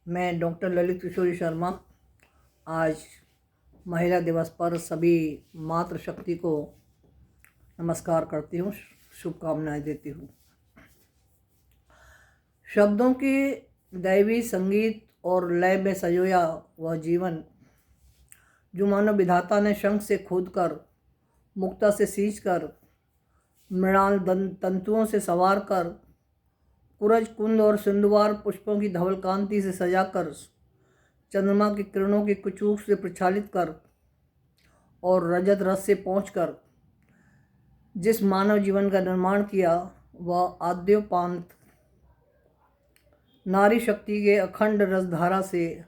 मैं डॉक्टर ललित किशोरी शर्मा आज महिला दिवस पर सभी मातृशक्ति को नमस्कार करती हूँ, शुभकामनाएं देती हूँ। शब्दों के दैवी संगीत और लय में संजोया वह जीवन जो मानव विधाता ने शंख से खोदकर, मुक्ता से सींचकर, मृणाल तंतुओं से संवार कर, कुरज कुंद और सिंधुवार पुष्पों की धवल कांति से सजाकर, चंद्रमा की किरणों की कुचूक से प्रचालित कर और रजत रस से पहुंचकर जिस मानव जीवन का निर्माण किया वह आद्योपांत नारी शक्ति के अखंड रसधारा से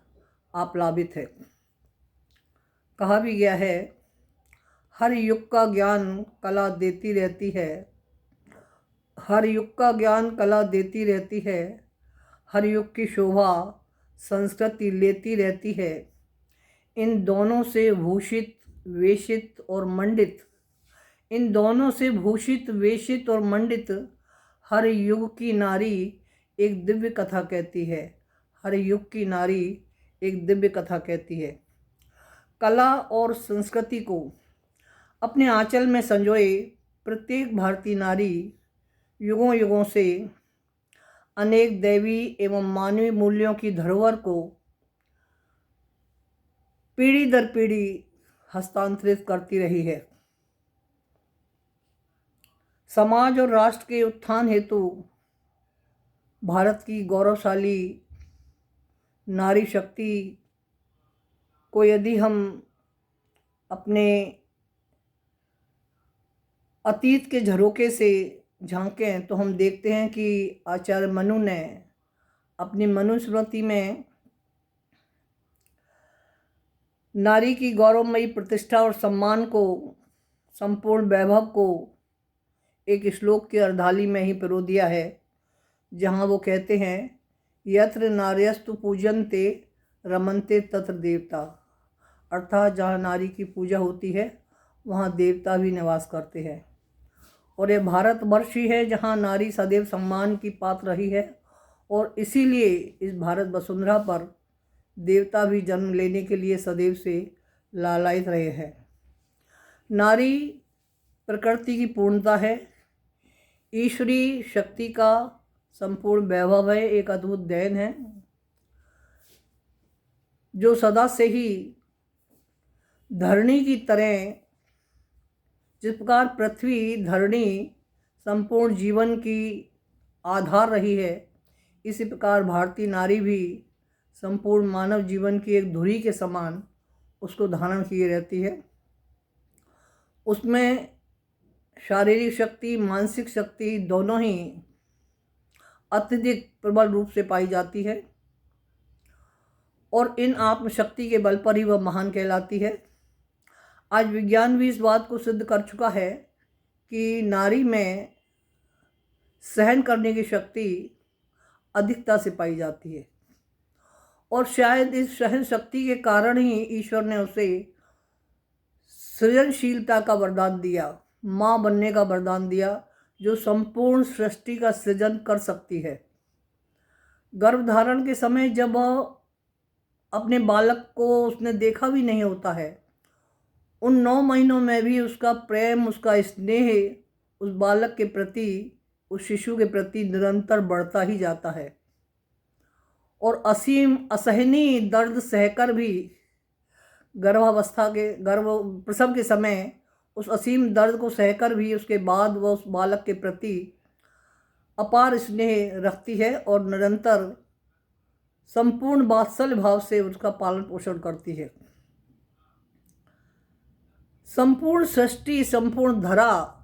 आप्लावित है। कहा भी गया है, हर युग का ज्ञान कला देती रहती है, हर युग का ज्ञान कला देती रहती है, हर युग की शोभा संस्कृति लेती रहती है। इन दोनों से भूषित वेशित और मंडित, इन दोनों से भूषित वेशित और मंडित हर युग की नारी एक दिव्य कथा कहती है, हर युग की नारी एक दिव्य कथा कहती है। कला और संस्कृति को अपने आंचल में संजोए प्रत्येक भारतीय नारी युगों युगों से अनेक दैवी एवं मानवीय मूल्यों की धरोहर को पीढ़ी दर पीढ़ी हस्तांतरित करती रही है। समाज और राष्ट्र के उत्थान हेतु भारत की गौरवशाली नारी शक्ति को यदि हम अपने अतीत के झरोके से झांकें तो हम देखते हैं कि आचार्य मनु ने अपनी मनुस्मृति में नारी की गौरवमयी प्रतिष्ठा और सम्मान को, संपूर्ण वैभव को एक श्लोक की अर्धाली में ही पिरो दिया है, जहाँ वो कहते हैं, यत्र नार्यस्तु पूजन्ते रमन्ते तत्र देवता। अर्थात जहाँ नारी की पूजा होती है वहाँ देवता भी निवास करते हैं। और ये भारतवर्ष ही है जहाँ नारी सदैव सम्मान की पात्र रही है और इसीलिए इस भारत वसुंधरा पर देवता भी जन्म लेने के लिए सदैव से लालायित रहे हैं। नारी प्रकृति की पूर्णता है, ईश्वरी शक्ति का संपूर्ण वैभव है, एक अद्भुत देन है जो सदा से ही धरणी की तरह, जिस प्रकार पृथ्वी धरणी संपूर्ण जीवन की आधार रही है, इसी प्रकार भारतीय नारी भी संपूर्ण मानव जीवन की एक धुरी के समान उसको धारण किए रहती है। उसमें शारीरिक शक्ति, मानसिक शक्ति दोनों ही अत्यधिक प्रबल रूप से पाई जाती है और इन आत्मशक्ति के बल पर ही वह महान कहलाती है। आज विज्ञान भी इस बात को सिद्ध कर चुका है कि नारी में सहन करने की शक्ति अधिकता से पाई जाती है और शायद इस सहन शक्ति के कारण ही ईश्वर ने उसे सृजनशीलता का वरदान दिया, माँ बनने का वरदान दिया, जो संपूर्ण सृष्टि का सृजन कर सकती है। गर्भधारण के समय जब अपने बालक को उसने देखा भी नहीं होता है, उन 9 महीनों में भी उसका प्रेम, उसका स्नेह उस बालक के प्रति, उस शिशु के प्रति निरंतर बढ़ता ही जाता है और असीम असहनीय दर्द सहकर भी गर्भावस्था के प्रसव के समय उस असीम दर्द को सहकर भी उसके बाद वह उस बालक के प्रति अपार स्नेह रखती है और निरंतर संपूर्ण वात्सल्य भाव से उसका पालन पोषण करती है। संपूर्ण सृष्टि, संपूर्ण धरा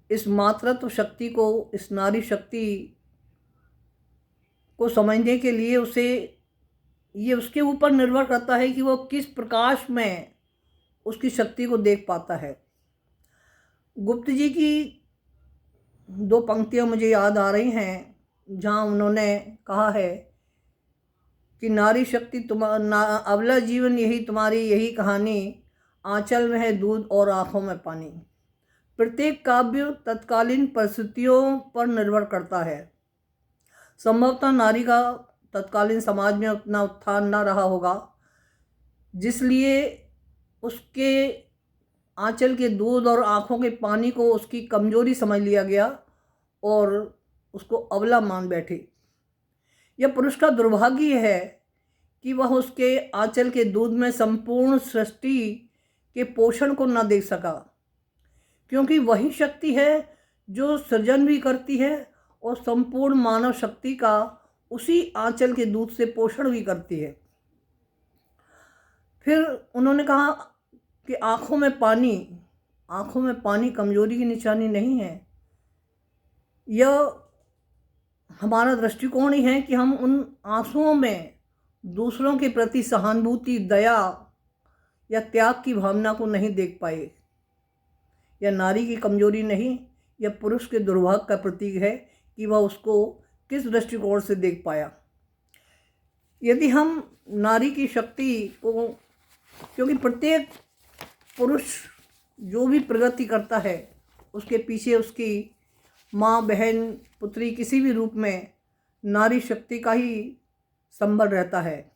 इस मातृत्व शक्ति को, इस नारी शक्ति को समझने के लिए ये उसके ऊपर निर्भर करता है कि वो किस प्रकाश में उसकी शक्ति को देख पाता है। गुप्त जी की 2 पंक्तियां मुझे याद आ रही हैं, जहाँ उन्होंने कहा है कि नारी शक्ति अबला जीवन यही तुम्हारी यही कहानी, आंचल में है दूध और आँखों में पानी। प्रत्येक काव्य तत्कालीन परिस्थितियों पर निर्भर करता है। संभवतः नारी का तत्कालीन समाज में उतना उत्थान ना रहा होगा, जिसलिए उसके आंचल के दूध और आँखों के पानी को उसकी कमजोरी समझ लिया गया और उसको अबला मान बैठे। यह पुरुष का दुर्भाग्य है कि वह उसके आंचल के दूध में संपूर्ण सृष्टि के पोषण को न देख सका, क्योंकि वही शक्ति है जो सृजन भी करती है और संपूर्ण मानव शक्ति का उसी आंचल के दूध से पोषण भी करती है। फिर उन्होंने कहा कि आँखों में पानी कमजोरी की निशानी नहीं है। यह हमारा दृष्टिकोण ही है कि हम उन आंसुओं में दूसरों के प्रति सहानुभूति, दया या त्याग की भावना को नहीं देख पाए। यह नारी की कमजोरी नहीं, यह पुरुष के दुर्भाग्य का प्रतीक है कि वह उसको किस दृष्टिकोण से देख पाया। यदि हम नारी की शक्ति को, क्योंकि प्रत्येक पुरुष जो भी प्रगति करता है उसके पीछे उसकी माँ, बहन, पुत्री किसी भी रूप में नारी शक्ति का ही संबल रहता है।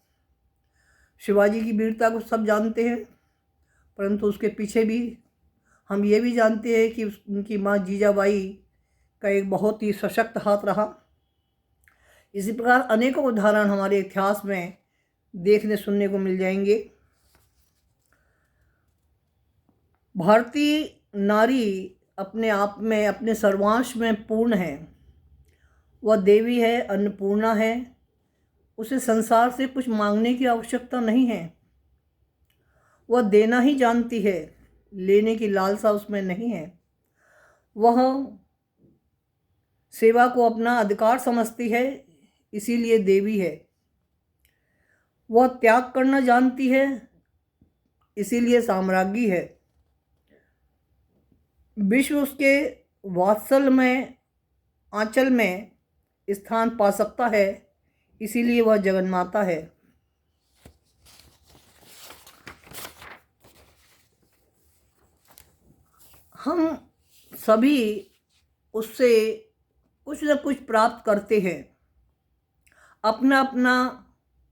शिवाजी की वीरता को सब जानते हैं, परंतु उसके पीछे भी हम ये भी जानते हैं कि उनकी माँ जीजाबाई का एक बहुत ही सशक्त हाथ रहा। इसी प्रकार अनेकों उदाहरण हमारे इतिहास में देखने सुनने को मिल जाएंगे। भारतीय नारी अपने आप में, अपने सर्वांश में पूर्ण है। वह देवी है, अन्नपूर्णा है। उसे संसार से कुछ मांगने की आवश्यकता नहीं है। वह देना ही जानती है, लेने की लालसा उसमें नहीं है। वह सेवा को अपना अधिकार समझती है, इसीलिए देवी है। वह त्याग करना जानती है, इसीलिए साम्राज्ञी है। विश्व उसके वात्सल में, आंचल में स्थान पा सकता है, इसीलिए वह जगन्माता है। हम सभी उससे कुछ न कुछ प्राप्त करते हैं। अपना अपना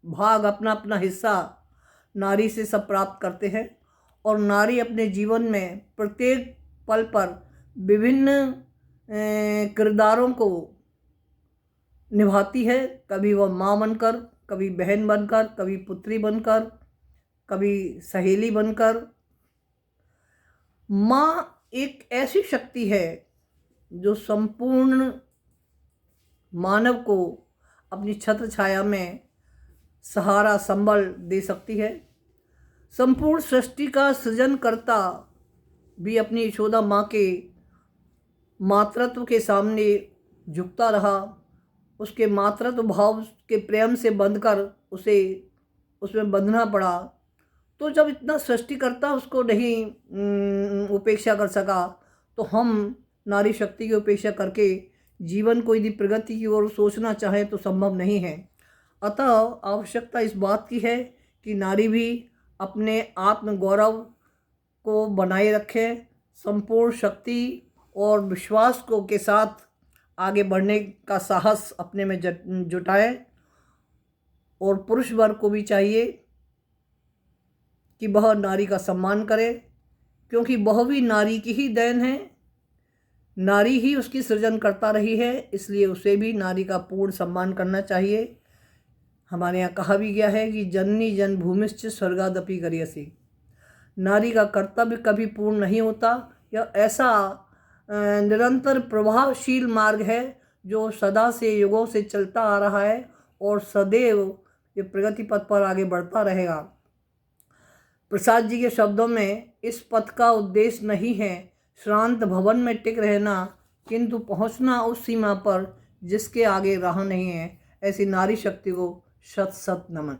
भाग, अपना अपना हिस्सा नारी से सब प्राप्त करते हैं और नारी अपने जीवन में प्रत्येक पल पर विभिन्न किरदारों को निभाती है। कभी वह माँ बनकर, कभी बहन बनकर, कभी पुत्री बनकर, कभी सहेली बनकर। माँ एक ऐसी शक्ति है जो संपूर्ण मानव को अपनी छत्र छाया में सहारा, संबल दे सकती है। संपूर्ण सृष्टि का सृजनकर्ता भी अपनी यशोदा माँ के मातृत्व के सामने झुकता रहा। उसके मातृत्व भाव के प्रेम से बंधकर उसे उसमें बंधना पड़ा। तो जब इतना सृष्टिकर्ता उसको नहीं उपेक्षा कर सका, तो हम नारी शक्ति की उपेक्षा करके जीवन को यदि प्रगति की ओर सोचना चाहें तो संभव नहीं है। अतः आवश्यकता इस बात की है कि नारी भी अपने आत्मगौरव को बनाए रखे, संपूर्ण शक्ति और विश्वास को के साथ आगे बढ़ने का साहस अपने में जुटाए। और पुरुष वर्ग को भी चाहिए कि वह नारी का सम्मान करे, क्योंकि वह भी नारी की ही देन है। नारी ही उसकी सृजन करता रही है, इसलिए उसे भी नारी का पूर्ण सम्मान करना चाहिए। हमारे यहाँ कहा भी गया है कि जननी जन्मभूमिश्च स्वर्गादपि गरीयसी। नारी का कर्तव्य कभी पूर्ण नहीं होता। यह ऐसा निरंतर प्रभावशील मार्ग है जो सदा से, युगों से चलता आ रहा है और सदैव ये प्रगति पथ पर आगे बढ़ता रहेगा। प्रसाद जी के शब्दों में, इस पथ का उद्देश्य नहीं है श्रांत भवन में टिक रहना, किंतु पहुंचना उस सीमा पर जिसके आगे राह नहीं है। ऐसी नारी शक्ति को शत शत नमन।